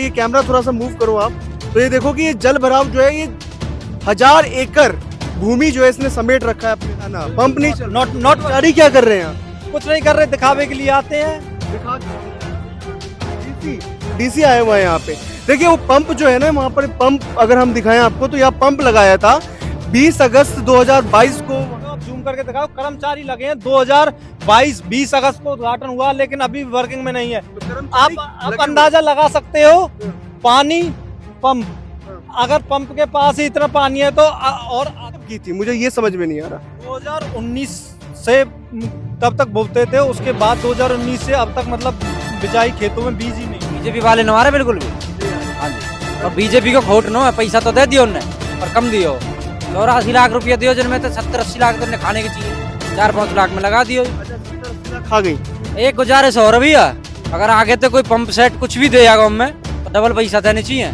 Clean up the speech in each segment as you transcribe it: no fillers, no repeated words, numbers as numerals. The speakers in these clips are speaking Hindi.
ये कैमरा थोड़ा सा मूव करो आप, तो ये देखो कि ये जल भराव जो है ये 1000 एकड़ भूमि जो है इसने समेट रखा है अपने ना। पंप नहीं चल नॉट जारी क्या कर रहे हैं आप? कुछ नहीं कर रहे, दिखावे के लिए आते हैं। डीसी आए हुए हैं यहाँ पे। देखिए वो पंप जो है ना, वहाँ पर पंप अगर हम दिखाएं आपको तो यहाँ पंप लगाया था 20 अगस्त 2022 को। आप जूम करके दिखाओ, कर्मचारी लगे हैं 2022 20 अगस्त को उद्घाटन हुआ, लेकिन अभी वर्किंग में नहीं है। आप अंदाजा लगा सकते हो, पानी पंप, अगर पंप के पास ही इतना पानी है तो और की थी, मुझे ये समझ में नहीं आ रहा। 2019 से तब तक बोलते थे, उसके बाद 2019 से अब तक मतलब बिजाई खेतों में बीज ही नहीं। बीजेपी वाले न मारे बिल्कुल भी। हाँ जी, और बीजेपी को खोट नो है, पैसा तो दे दियो उनने पर कम दियो। 84 लाख रुपया दियो, जिनमें तो 70-80 लाख तो उन्हें खाने की चाहिए, 4-5 लाख में लगा दियो। खा गई। एक गुजारिश हो रही है, अगर आगे तो कोई पंप सेट कुछ भी देगा गाँव में तो डबल पैसा देने चाहिए,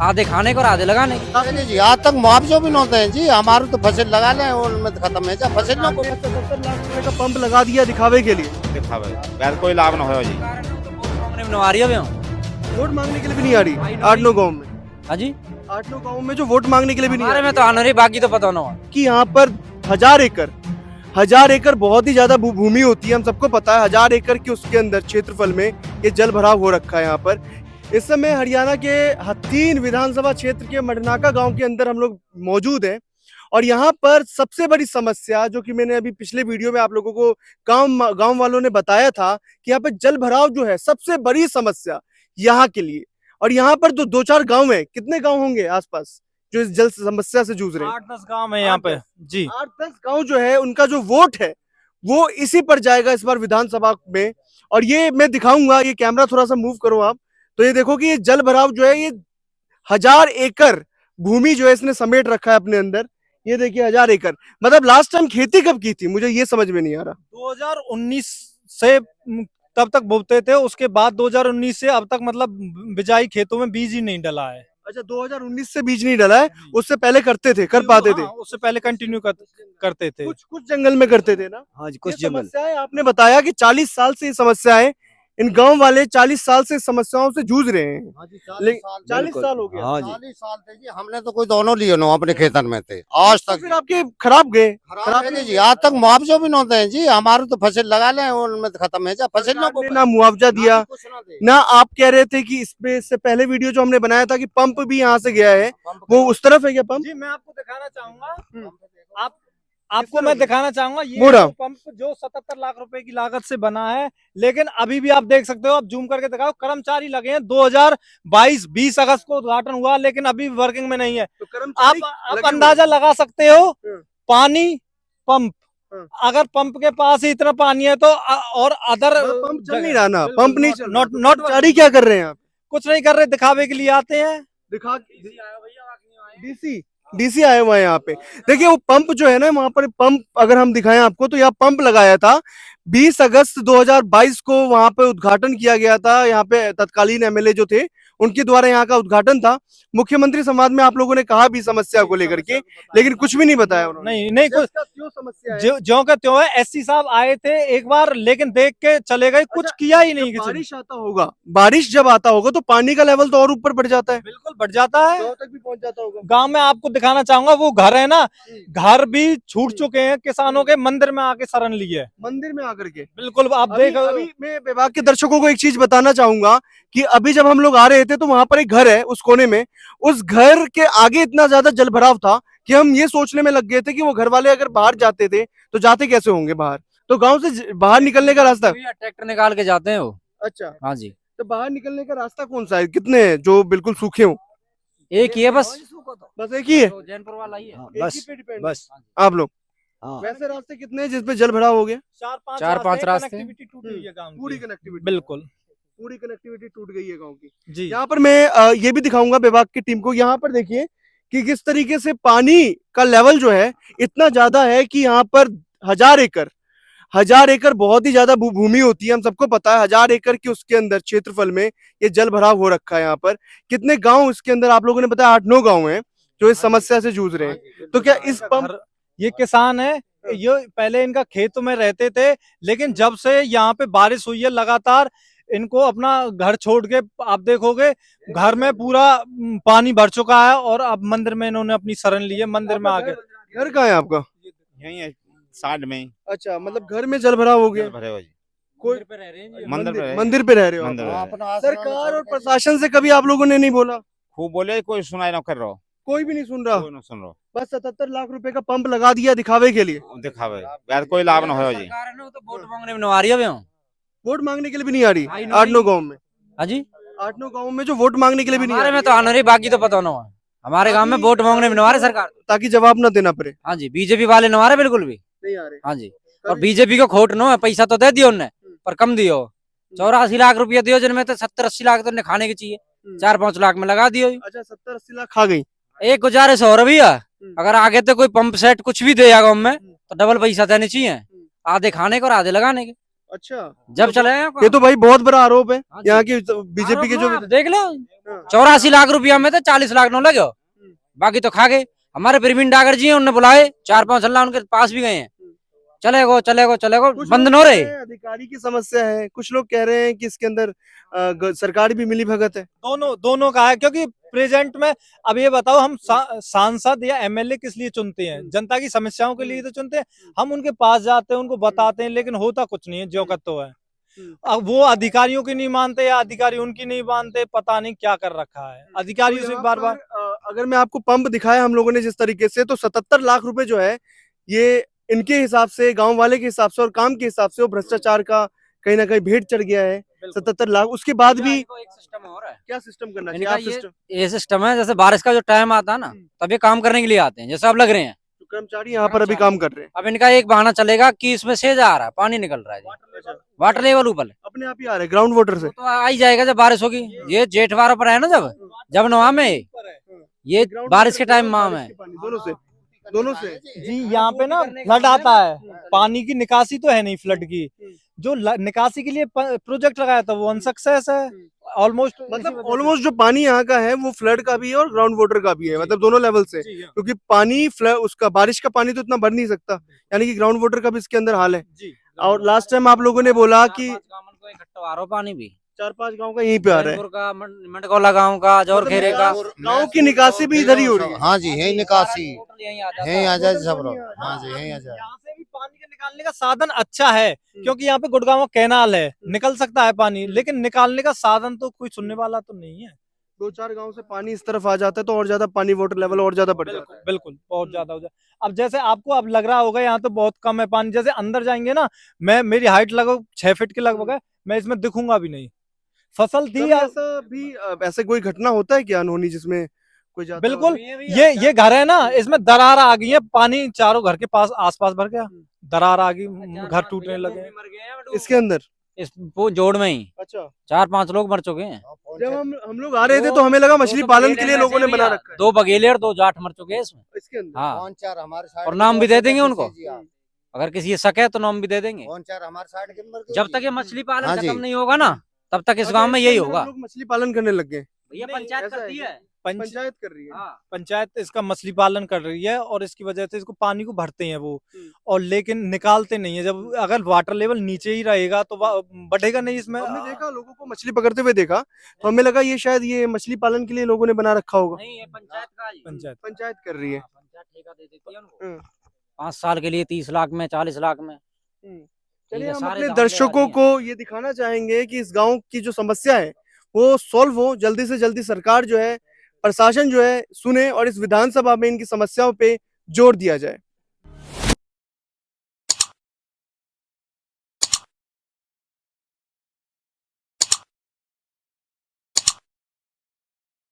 आधे खाने को और आधे लगाने नहीं जी, आज तक मुआवजा भी नहीं हैं जी। हमारे तो फसल लगा ले उनमें तो खत्म है जा फसल ना। 70 लाख रुपए का पंप लगा दिया दिखावे के लिए। दिखावे कोई लाभ ना हो जी। वोट मांगने के लिए भी नहीं आ रही 8-9 गाँव में। हाँ जी, 8-9 गाँव में जो वोट मांगने के लिए भी नहीं आ हमारे रही में तो आने रही, बाकी तो पता ना। कि यहाँ पर 1000 एकड़ बहुत ही ज्यादा भूमि होती है, हम सबको पता है। 1000 एकड़ के उसके अंदर क्षेत्रफल में ये जल भराव हो रखा है। यहाँ पर इस समय हरियाणा के हथीन विधानसभा क्षेत्र के मडनाका गांव के अंदर हम लोग मौजूद हैं, और यहाँ पर सबसे बड़ी समस्या जो कि मैंने अभी पिछले वीडियो में आप लोगों को गांव वालों ने बताया था कि यहाँ पर जल भराव जो है सबसे बड़ी समस्या यहाँ के लिए। और यहाँ पर तो 2-4 गांव है, कितने गांव होंगे आसपास जो इस जल समस्या से जूझ रहे हैं? 8-10 गांव है यहाँ पे जी। 8-10 गांव जो है उनका जो वोट है वो इसी पर जाएगा इस बार विधानसभा में। और ये मैं दिखाऊंगा, ये कैमरा थोड़ा सा मूव करो आप, तो ये देखो कि ये जल भराव जो है ये 1000 एकड़ भूमि जो है इसने समेट रखा है अपने अंदर। ये देखिए 1000 एकड़, मतलब लास्ट टाइम खेती कब की थी मुझे ये समझ में नहीं आ रहा। 2019 से तब तक बोलते थे, उसके बाद 2019 से अब तक मतलब बिजाई खेतों में बीज ही नहीं डला है। अच्छा, 2019 से बीज नहीं डला है, उससे पहले करते थे, कर पाते थे? उससे पहले कंटिन्यू करते थे। कुछ जंगल में करते थे ना। हाँ जी, कुछ जंगल। समस्याएं आपने बताया कि 40 साल से ये समस्याएं, इन गांव वाले 40 साल से समस्याओं से जूझ रहे हैं। 40 साल हो गया। हाँ जी, 40 साल थे जी। हमने तो कोई दोनों लिए नो अपने खेतन में थे आज तक। फिर आपके खराब गए? खराब है जी, आज तक मुआवजा भी नहीं हैं जी। हमारे तो फसल लगा ले उनमें तो खत्म है जा फसल ना मुआवजा दिया ना। आप कह रहे थे कि इससे पहले वीडियो जो हमने बनाया था कि पंप भी यहाँ से गया है, वो उस तरफ है क्या पंप? जी, मैं आपको दिखाना चाहूंगा, आपको मैं दिखाना चाहूंगा ये पंप जो 77 लाख रुपए की लागत से बना है, लेकिन अभी भी आप देख सकते हो, आप जूम करके दिखाओ, कर्मचारी लगे हैं 2022 20 अगस्त को उद्घाटन हुआ, लेकिन अभी वर्किंग में नहीं है। तो आप अंदाजा लगा सकते हो, पानी पंप, अगर पंप के पास ही इतना पानी है तो और अदर पंप चल नहीं रहा ना, पंप नहीं नॉट जारी क्या कर रहे हैं आप? कुछ नहीं कर रहे, दिखावे के लिए आते हैं। डीसी आए हुए हैं यहाँ पे। देखिए वो पंप जो है ना, वहां पर पंप अगर हम दिखाएं आपको तो यहाँ पंप लगाया था 20 अगस्त 2022 को, वहां पे उद्घाटन किया गया था। यहाँ पे तत्कालीन एमएलए जो थे उनके द्वारा यहाँ का उद्घाटन था। मुख्यमंत्री संवाद में आप लोगों ने कहा भी समस्या को लेकर के, लेकिन कुछ भी नहीं बताया उन्होंने। नहीं कुछ ज्यों का त्यों है। एससी साहब आए थे एक बार, लेकिन देख के चले गए, कुछ किया ही नहीं। बारिश आता होगा, बारिश जब आता होगा तो पानी का लेवल तो और ऊपर बढ़ जाता है। बिल्कुल बढ़ जाता है, गाँव तक भी पहुंच जाता होगा। गांव में आपको दिखाना चाहूंगा, वो घर है ना, घर भी छूट चुके हैं किसानों के, मंदिर में आके शरण लिए, मंदिर में आकर के। बिल्कुल आप देखो। अभी मैं विभाग के दर्शकों को एक चीज बताना चाहूंगा कि अभी जब हम लोग आ रहे थे तो वहां पर एक घर है उस कोने में, उस घर के आगे इतना ज्यादा जल भराव था कि हम ये सोचने में लग गए थे कि वो घर वाले अगर बाहर जाते थे तो जाते कैसे होंगे बाहर। तो गांव से बाहर निकलने का रास्ता ट्रैक्टर निकाल के जाते हैं वो। अच्छा, हाँ जी, तो बाहर निकलने का रास्ता कौन सा है? कितने हैं जो बिल्कुल सूखे हो? एक ही है बस एक ही है, जैनपुर वाला ही है। बस आप लोग। वैसे रास्ते कितने हैं जिसपे जल भराव हो गया? 4-5 रास्ते। कनेक्टिविटी टूट गई है गांव की। पूरी कनेक्टिविटी, बिल्कुल पूरी कनेक्टिविटी टूट गई है गांव की जी। यहाँ पर मैं ये भी दिखाऊंगा विभाग की टीम को। यहाँ पर देखिए कि किस तरीके से पानी का लेवल जो है इतना ज्यादा है कि यहाँ पर 1000 एकड़ बहुत ही ज्यादा भूमि होती है, हम सबको पता है। 1000 एकड़ के उसके अंदर क्षेत्रफल में ये जल भराव हो रखा है। यहाँ पर कितने गांव इसके अंदर आप लोगों ने बताया? 8-9 गांव हैं जो इस समस्या से जूझ रहे हैं। तो क्या इस पंप, ये किसान है, ये पहले इनका खेत में रहते थे, लेकिन जब से यहाँ पे बारिश हुई है लगातार, इनको अपना घर छोड़ के आप देखोगे घर में पूरा पानी भर चुका है और अब मंदिर में इन्होंने अपनी शरण ली है, मंदिर में आके। घर कहाँ है आपका? यही है साइड में ही अच्छा, मतलब घर में जल भराव हो गया। जल भरे हो जी। कोई मंदिर पे रहे। मंदिर पे रह रहे हो आप? मंदिर पे हाँ, रहे। अपना आश्रम सरकार और में प्रशासन से कभी आप लोगों ने नहीं बोला? खूब बोले कोई सुनाई ना कर रहा हो, कोई भी नहीं सुन रहा। कोई ना सुन रहा बस 77 लाख रुपए का पंप लगा दिया दिखावे के लिए। हो। दिखावे यार कोई लाभ ना हो जी। सरकार है ना, तो वोट मांगने में आ रही है अभी हम। वोट मांगने के लिए भी नहीं आ रही। आई 8-9 गाँव में, हाँ जी, 8-9 गाँव में जो वोट मांगने के लिए भी नहीं आ हमारे रही में तो आना रही, बाकी तो पता ना है। हमारे गांव में अभी- वोट मांगने में नहीं आ रही सरकार। ताकि जवाब ना देना पड़े। हाँ जी, बीजेपी वाले नहीं आ रहे बिल्कुल भी। नहीं आ रहे। हाँ जी, और बीजेपी को खोट नो है, पैसा तो दे दियो उनने पर कम दियो। 84 लाख रुपया दियो, जिनमें तो 70-80 लाख तो उन्हें खाने के चाहिए, 4-5 लाख में लगा दियो। अच्छा, 70-80 लाख खा गई। एक गुजारिश हो रही है, अगर आगे तो कोई पंप सेट कुछ भी देगा गाँव में तो डबल पैसा देने चाहिए, आधे खाने के और आधे लगाने के। अच्छा, जब चले ये तो भाई बहुत बड़ा आरोप है हाँ जी। यहाँ की बीजेपी के जो देख लो, 84 लाख रुपया में तो 40 लाख न लगे, बाकी तो खा गए। हमारे प्रवीण डागर जी हैं, उन्होंने बुलाए 4-5 अल्लाह उनके पास भी गए हैं, चलेगो कुछ बंद लोग न कह रहे। हैं अधिकारी की समस्या है, कुछ लोग कह रहे हैं कि इसके अंदर सरकार भी मिली भगत है। दोनों का है, क्योंकि प्रेजेंट में अब ये बताओ हम सांसद या एमएलए किस लिए चुनते हैं? जनता की समस्याओं के लिए तो चुनते हैं। हम उनके पास जाते हैं, उनको बताते हैं, लेकिन होता कुछ नहीं है, जो का तो है। अब वो अधिकारियों की नहीं मानते या अधिकारी उनकी नहीं मानते, पता नहीं क्या कर रखा है अधिकारियों तो से यहाँ बार बार। पर, अगर मैं आपको पंप दिखाया हम लोगों ने जिस तरीके से, तो 77 लाख रुपए जो है ये इनके हिसाब से, गांव वाले के हिसाब से और काम के हिसाब से वो भ्रष्टाचार का कहीं ना कहीं भेंट चढ़ गया है। 77 लाख, उसके बाद भी एक सिस्टम हो रहा है। क्या सिस्टम करना चाहिए? इनका आप ये- सिस्टम ये सिस्टम है, जैसे बारिश का जो टाइम आता है ना, तभी काम करने के लिए आते हैं, जैसे अब लग रहे हैं। कर्मचारी यहाँ पर अभी काम कर रहे हैं। अब इनका एक बहाना चलेगा कि इसमें सेज आ रहा है, पानी निकल रहा है जी, वाटर लेवल ऊपर है। अपने आप ही आ रहे हैं ग्राउंड वाटर से। तो आ ही जाएगा जब बारिश होगी। ये जेठ वारों पर है ना, जब नवा में ये बारिश के टाइम माह में दोनों से जी यहाँ पे ना फ्लड आता है, पानी की निकासी तो है नहीं फ्लड की, जो निकासी के लिए प्रोजेक्ट लगाया था वो अनसक्सेस है ऑलमोस्ट। मतलब ऑलमोस्ट जो पानी यहाँ का है वो फ्लड का भी है और ग्राउंड वाटर का भी है, मतलब दोनों लेवल से, क्योंकि पानी उसका बारिश का पानी तो इतना भर नहीं सकता, यानी कि ग्राउंड वाटर का भी इसके अंदर हाल है। और लास्ट टाइम आप लोगों ने बोला कि पानी भी 4-5 गांव का यहीं पे आ रहा है, का मंडकोला गांव का, जौर खेरे का, गांव की निकासी भी इधर ही हो रही है। हाँ जी, यही निकासी यही आ जाए सब लोग। हाँ हाँ जी, यही आ जाए। यहाँ से भी पानी का निकालने का साधन अच्छा है, क्योंकि यहाँ पे गुड़गांव कैनाल है, निकल सकता है पानी, लेकिन निकालने का साधन तो कोई सुनने वाला तो नहीं है। 2-4 गांव से पानी इस तरफ आ जाता है तो और ज्यादा पानी वाटर लेवल और ज्यादा बढ़ जाता है। बिल्कुल बहुत ज्यादा हो जाए। अब जैसे आपको अब लग रहा होगा यहाँ तो बहुत कम है पानी, जैसे अंदर जाएंगे ना, मेरी हाइट लगभग 6 फीट के लगभग है, मैं इसमें दिखूंगा भी नहीं। फसल थी कभी ऐसा भी ऐसे कोई घटना होता है क्या अनहोनी जिसमें कोई जाता बिल्कुल, ये घर है ना, इसमें दरार आ गई है, पानी चारों घर के पास आसपास भर गया, दरार आ गई, घर टूटने लगे इसके अंदर? इस वो जोड़ में ही अच्छा, 4-5 लोग मर चुके हैं। जब हम लोग आ रहे थे तो हमें लगा मछली पालन के लिए लोगों ने बना रखा है 2 बगेले और 2 जाट मर चुके हैं इसमें। इसके अंदर। हाँ, 4 हमारे साइड और के नाम भी दे लोग देंगे हैं, उनको। जी, हाँ। अगर किसी शक है तो नाम भी दे देंगे। 4 हमारे साइड के नंबर के जब जी। तक ये मछली पालन हाँ जी। खत्म नहीं होगा ना, तब तक इस अच्छा, गांव में इसके यही अंदर होगा। हम लोग मछली पालन करने लग गए। ये नहीं, पंचायत ऐसा करती है है। पंचायत कर रही है। हाँ। पंचायत इसका मछली पालन कर रही है और इसकी वजह से इसको पानी को भरते हैं वो, और लेकिन निकालते नहीं है। जब अगर वाटर लेवल नीचे ही रहेगा तो बढ़ेगा नहीं इसमें। हमने देखा लोगों को मछली पकड़ते हुए देखा, तो हमें लगा ये शायद ये मछली पालन के लिए लोगों ने बना रखा होगा। नहीं, ये पंचायत का ही। पंचायत कर रही है। पंचायत ठेका दे देती है उनको। हम्म। 5 साल के लिए 30 लाख में, 40 लाख में। चलिए, ये हम सारे अपने दाम ले दर्शकों आती को ये दिखाना चाहेंगे कि इस गांव की जो समस्या है वो सॉल्व हो, जल्दी से जल्दी सरकार जो है, प्रशासन जो है सुने और इस विधानसभा में इनकी समस्याओं पे जोर दिया जाए।